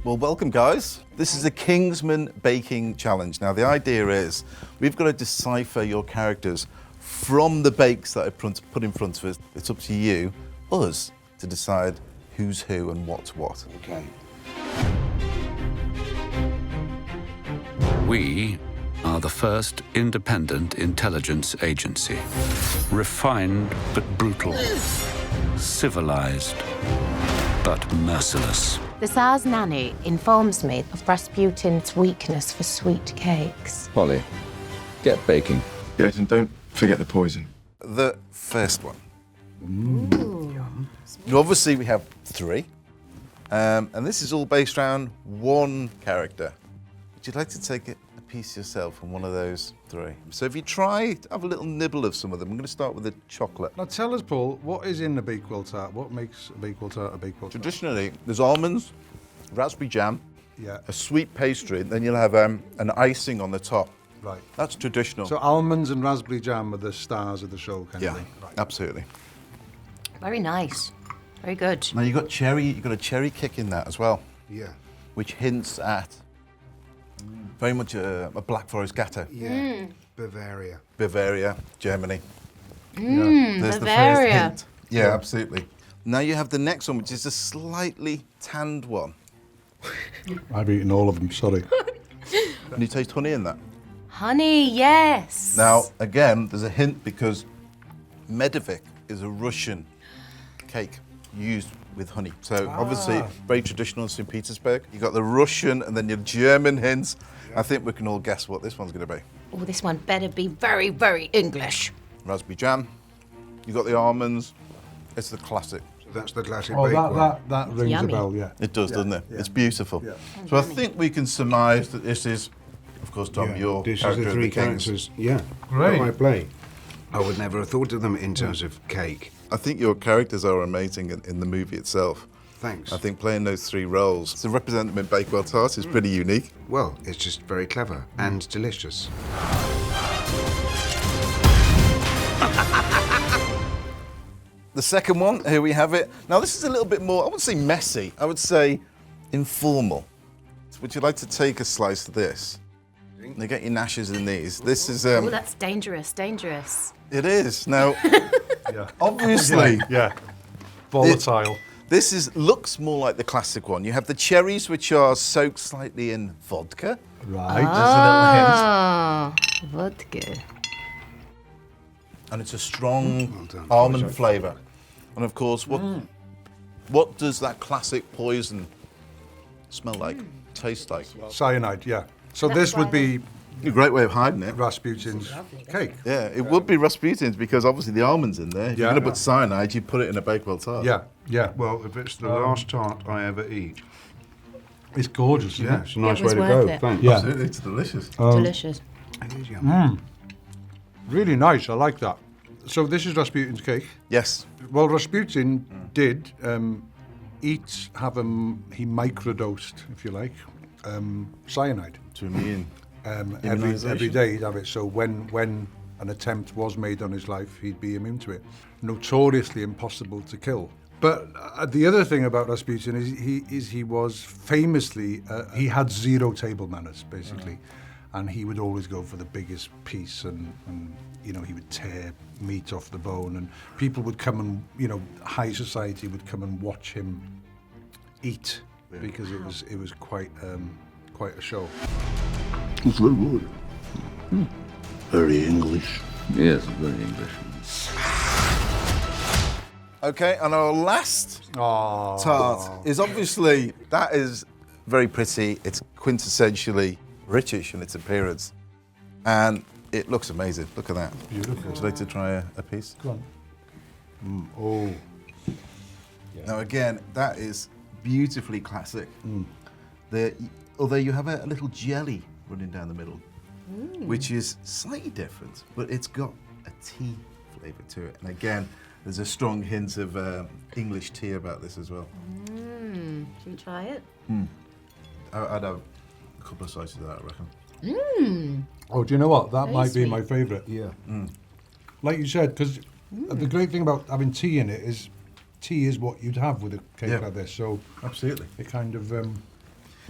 Well, welcome, guys. This is the Kingsman Baking Challenge. Now, the idea is we've got to decipher your characters from the bakes that are put in front of us. It's up to you, us, to decide who's who and what's what. Okay. We are the first independent intelligence agency. Refined but brutal. Civilized but merciless. The Tsar's nanny informs me of Rasputin's weakness for sweet cakes. Polly, get baking. Yes, and don't forget the poison. The first one. Obviously, we have three. And this is all based around one character. Would you like to take a piece yourself from one of those three? So if you try, have a little nibble of some of them. I'm going to start with the chocolate. Now tell us, Paul, what is in the Bakewell tart? What makes a Bakewell tart a Bakewell tart? Traditionally, there's almonds, raspberry jam, Yeah. a sweet pastry, then you'll have an icing on the top. Right. That's traditional. So almonds and raspberry jam are the stars of the show, kind of yeah, thing. Right. absolutely. Very nice. Very good. Now you've got a cherry kick in that as well, Yeah. which hints at very much a Black Forest Gatter. Yeah. Bavaria. Bavaria, Germany. There's Bavaria. the first hint. Yeah, absolutely. Now you have the next one, which is a slightly tanned one. I've eaten all of them, sorry. Can you taste honey in that? Honey, yes. Now, again, there's a hint because Medovik is a Russian cake used with honey. So obviously very traditional in St. Petersburg. You've got the Russian and then your German hints. I think we can all guess what this one's going to be. Oh, this one better be very, very English. Raspberry jam. You've got the almonds. It's the classic. So that's the classic Oh, Bakewell. that rings Yummy. a bell, yeah. It does, doesn't it? yeah. It's beautiful. Yeah. So I think we can surmise that this is, of course, Tom, your This is character the of three Kings. characters. Yeah. Great. That I play. I would never have thought of them in terms of cake. I think your characters are amazing in the movie itself. Thanks. I think playing those three roles to represent them in Bakewell Tart is pretty unique. Well, it's just very clever and delicious. The second one, here we have it. Now this is a little bit more, I wouldn't say messy, I would say informal. Would you like to take a slice of this? You get your gnashes in these. This is, Oh, that's dangerous, dangerous. it is. Now, Yeah. obviously, Yeah. Volatile. this looks more like the classic one. You have the cherries, which are soaked slightly in vodka. Right. Ah, vodka. And it's a strong Well done. almond flavour. And of course, what does that classic poison smell like, taste like? Cyanide, yeah. So That's this would why be A great way of hiding it. Rasputin's cake. Yeah, it would be Rasputin's because obviously the almond's in there. If you're Yeah. going to put cyanide, you put it in a Bakewell tart. Yeah, yeah. Well, if it's the last tart I ever eat. It's gorgeous, isn't Yeah, it? it's a nice was way to worth go. it. Thanks. Yeah. Absolutely, it's delicious. Delicious. It is yummy. Really nice, I like that. So this is Rasputin's cake. Yes. Well, Rasputin did he microdosed, if you like, cyanide. To immune. Every Immunisation. day he'd have it. So when an attempt was made on his life, he'd be immune to it. Notoriously impossible to kill. But the other thing about Rasputin is he was famously he had zero table manners basically, and he would always go for the biggest piece, and you know he would tear meat off the bone, and people would come and high society would come and watch him eat because it was quite a show. It's very good. Very English. Yes, very English. Okay, and our last tart is obviously, that is very pretty. It's quintessentially British in its appearance. And it looks amazing. Look at that. Beautiful. Would you like to try a piece? Go on. Oh. Now again, that is beautifully classic. Although you have a little jelly running down the middle, which is slightly different, but it's got a tea flavour to it. And again, there's a strong hint of English tea about this as well. Should we try it? I'd have a couple of slices of that, I reckon. Oh, do you know what? That Very might be sweet. my favourite. Yeah. Like you said, because the great thing about having tea in it is tea is what you'd have with a cake Yeah. like this. So Absolutely. it kind of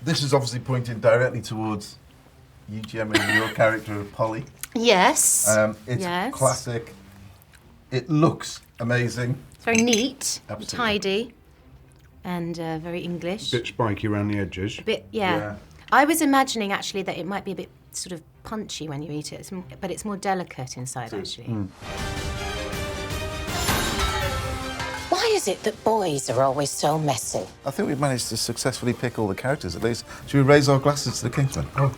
This is obviously pointing directly towards you, Gemma, and your character of Polly. Yes. It's yes. classic. It looks amazing. It's very neat, Absolutely. tidy, and very English. Bit spiky around the edges. Yeah. I was imagining actually that it might be a bit sort of punchy when you eat it, but it's more delicate inside actually. Why is it that boys are always so messy? I think we've managed to successfully pick all the characters at least. Should we raise our glasses to the Kingsman? Oh,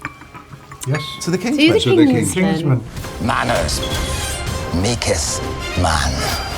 yes. To the Kingsman. To the Kingsman. Kingsman. Manners maketh man.